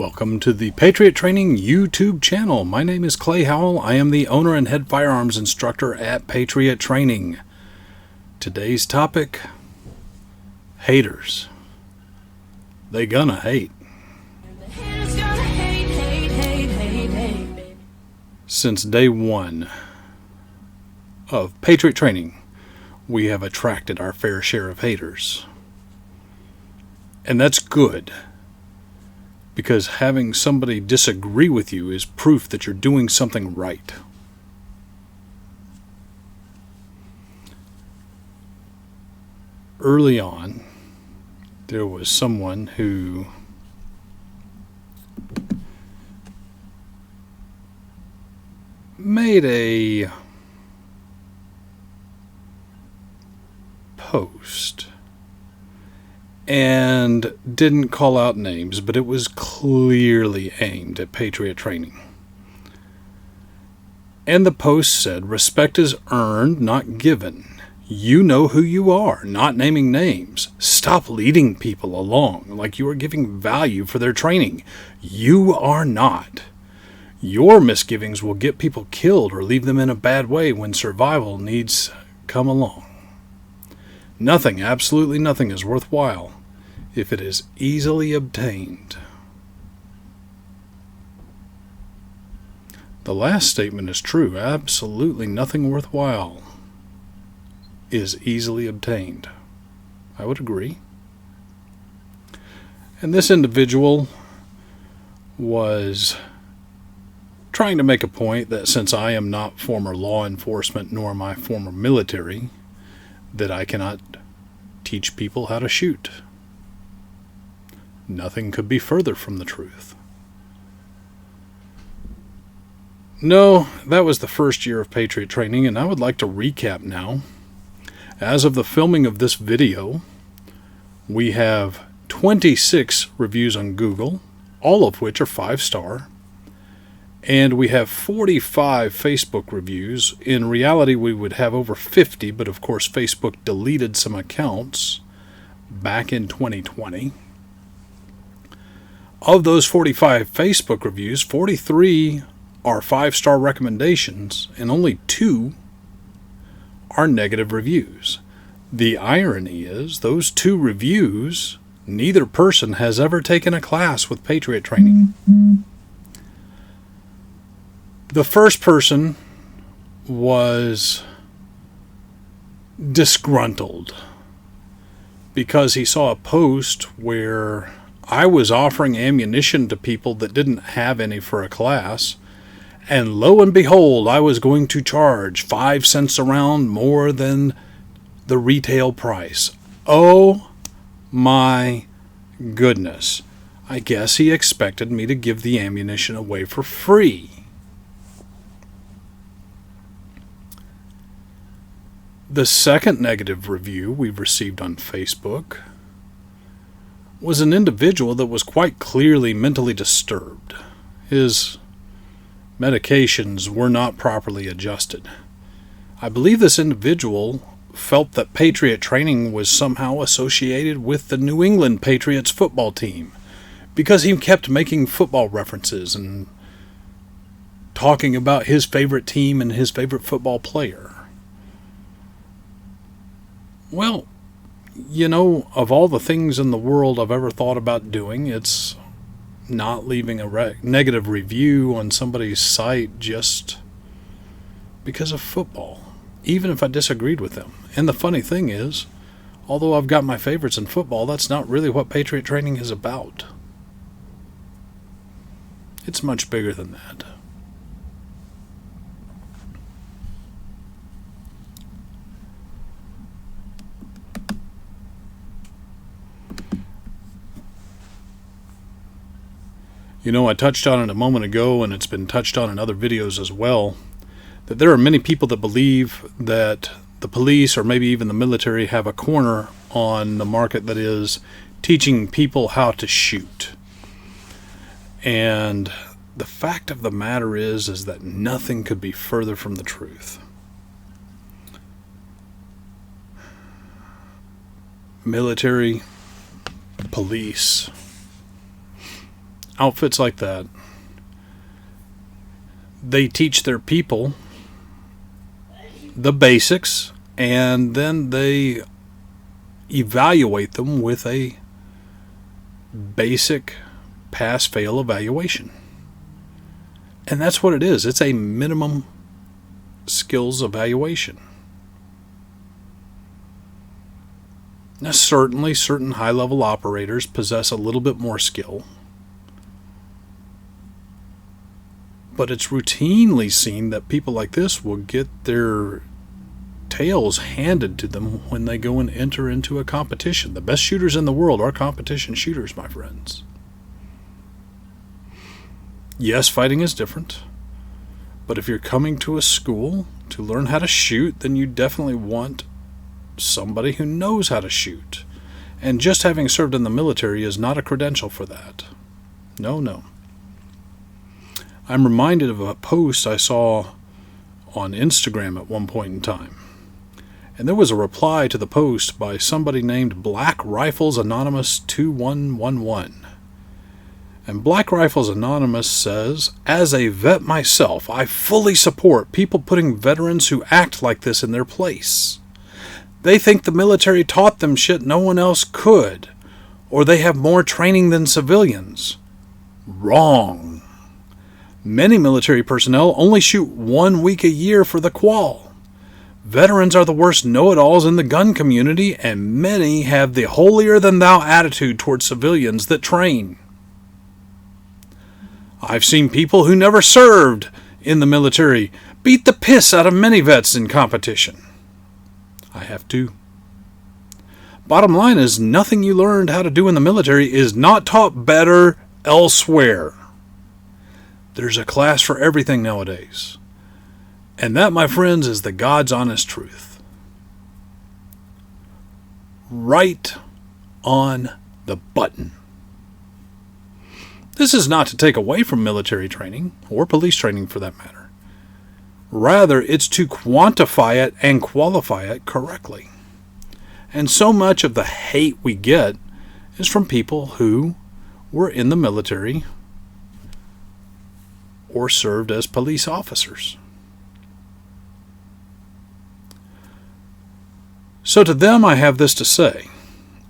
Welcome to the Patriot Training YouTube channel. My name is Clay Howell. I am the owner and head firearms instructor at Patriot Training. Today's topic, haters. They gonna hate. Since day one of Patriot Training, we have attracted our fair share of haters. And that's good. Because having somebody disagree with you is proof that you're doing something right. Early on, there was someone who made a post and didn't call out names, but it was clearly aimed at Patriot Training. And the post said, "Respect is earned, not given. You know who you are," not naming names. "Stop leading people along like you are giving value for their training. You are not. Your misgivings will get people killed or leave them in a bad way when survival needs come along. Nothing, absolutely nothing is worthwhile if it is easily obtained." The last statement is true. Absolutely nothing worthwhile is easily obtained. I would agree. And this individual was trying to make a point that since I am not former law enforcement nor am I former military, that I cannot teach people how to shoot. Nothing could be further from the truth. No, that was the first year of Patriot Training, and I would like to recap now. As of the filming of this video, we have 26 reviews on Google, all of which are 5-star, and we have 45 Facebook reviews. In reality, we would have over 50, but of course Facebook deleted some accounts back in 2020. Of those 45 Facebook reviews, 43 are 5-star recommendations, and only 2 are negative reviews. The irony is, those 2 reviews, neither person has ever taken a class with Patriot Training. The first person was disgruntled because he saw a post where I was offering ammunition to people that didn't have any for a class, and lo and behold, I was going to charge 5 cents a round more than the retail price. Oh my goodness. I guess he expected me to give the ammunition away for free. The second negative review we've received on Facebook was an individual that was quite clearly mentally disturbed. His medications were not properly adjusted. I believe this individual felt that Patriot Training was somehow associated with the New England Patriots football team because he kept making football references and talking about his favorite team and his favorite football player. Well, you know, of all the things in the world I've ever thought about doing, it's not leaving a negative review on somebody's site just because of football, even if I disagreed with them. And the funny thing is, although I've got my favorites in football, that's not really what Patriot Training is about. It's much bigger than that. You know, I touched on it a moment ago, and it's been touched on in other videos as well, that there are many people that believe that the police or maybe even the military have a corner on the market that is teaching people how to shoot. And the fact of the matter is that nothing could be further from the truth. Military, police, outfits like that, they teach their people the basics, and then they evaluate them with a basic pass-fail evaluation. And that's what it is. It's a minimum skills evaluation. Now, certainly, certain high-level operators possess a little bit more skill, but it's routinely seen that people like this will get their tails handed to them when they go and enter into a competition. The best shooters in the world are competition shooters, my friends. Yes, fighting is different, but if you're coming to a school to learn how to shoot, then you definitely want somebody who knows how to shoot. And just having served in the military is not a credential for that. No. I'm reminded of a post I saw on Instagram at one point in time. And there was a reply to the post by somebody named Black Rifles Anonymous 2111. And Black Rifles Anonymous says, "As a vet myself, I fully support people putting veterans who act like this in their place. They think the military taught them shit no one else could, or they have more training than civilians. Wrong. Many military personnel only shoot 1 week a year for the qual. Veterans are the worst know-it-alls in the gun community, and many have the holier-than-thou attitude towards civilians that train. I've seen people who never served in the military beat the piss out of many vets in competition. I have too. Bottom line is, nothing you learned how to do in the military is not taught better elsewhere. There's a class for everything nowadays. And that, my friends, is the God's honest truth. Right on the button. This is not to take away from military training, or police training for that matter. Rather, it's to quantify it and qualify it correctly. And so much of the hate we get is from people who were in the military or served as police officers. So to them I have this to say,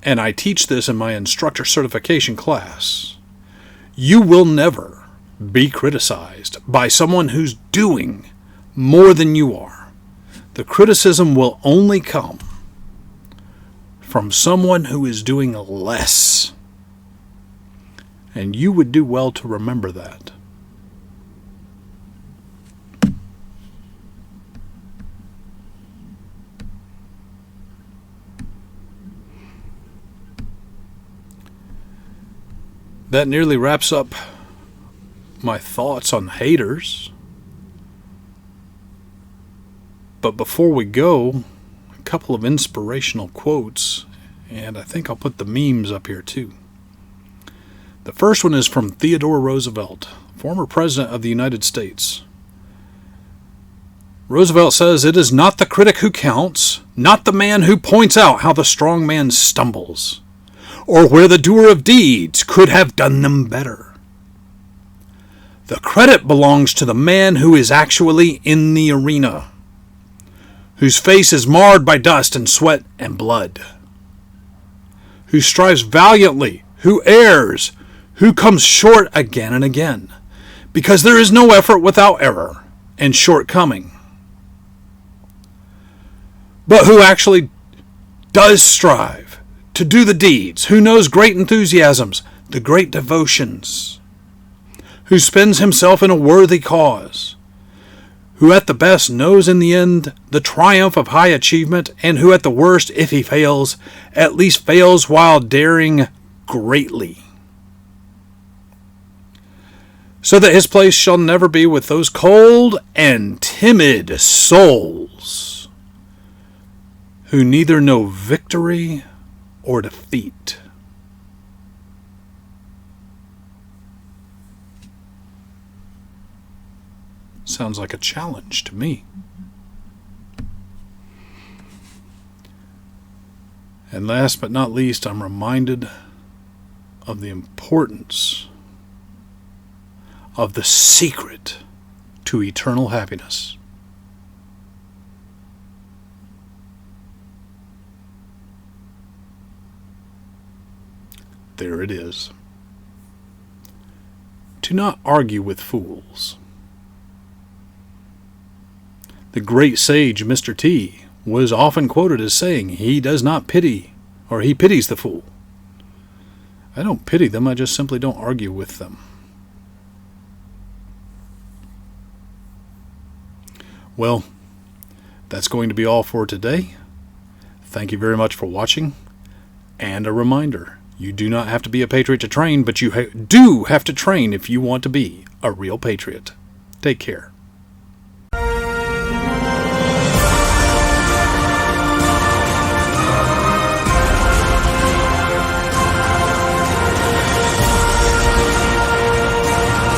and I teach this in my instructor certification class. You will never be criticized by someone who's doing more than you are. The criticism will only come from someone who is doing less. And you would do well to remember that. That nearly wraps up my thoughts on haters. But before we go, a couple of inspirational quotes, and I think I'll put the memes up here too. The first one is from Theodore Roosevelt, former president of the United States. Roosevelt says, "It is not the critic who counts, not the man who points out how the strong man stumbles, or where the doer of deeds could have done them better. The credit belongs to the man who is actually in the arena, whose face is marred by dust and sweat and blood, who strives valiantly, who errs, who comes short again and again, because there is no effort without error and shortcoming, but who actually does strive to do the deeds, who knows great enthusiasms, the great devotions, who spends himself in a worthy cause, who at the best knows in the end the triumph of high achievement, and who at the worst, if he fails, at least fails while daring greatly, so that his place shall never be with those cold and timid souls who neither know victory or defeat." Sounds like a challenge to me. And last but not least, I'm reminded of the importance of the secret to eternal happiness. There it is. Do not argue with fools. The great sage Mr. T was often quoted as saying, he does not pity, or he pities the fool. I don't pity them, I just simply don't argue with them. Well, that's going to be all for today. Thank you very much for watching. And a reminder, you do not have to be a patriot to train, but you do have to train if you want to be a real patriot. Take care.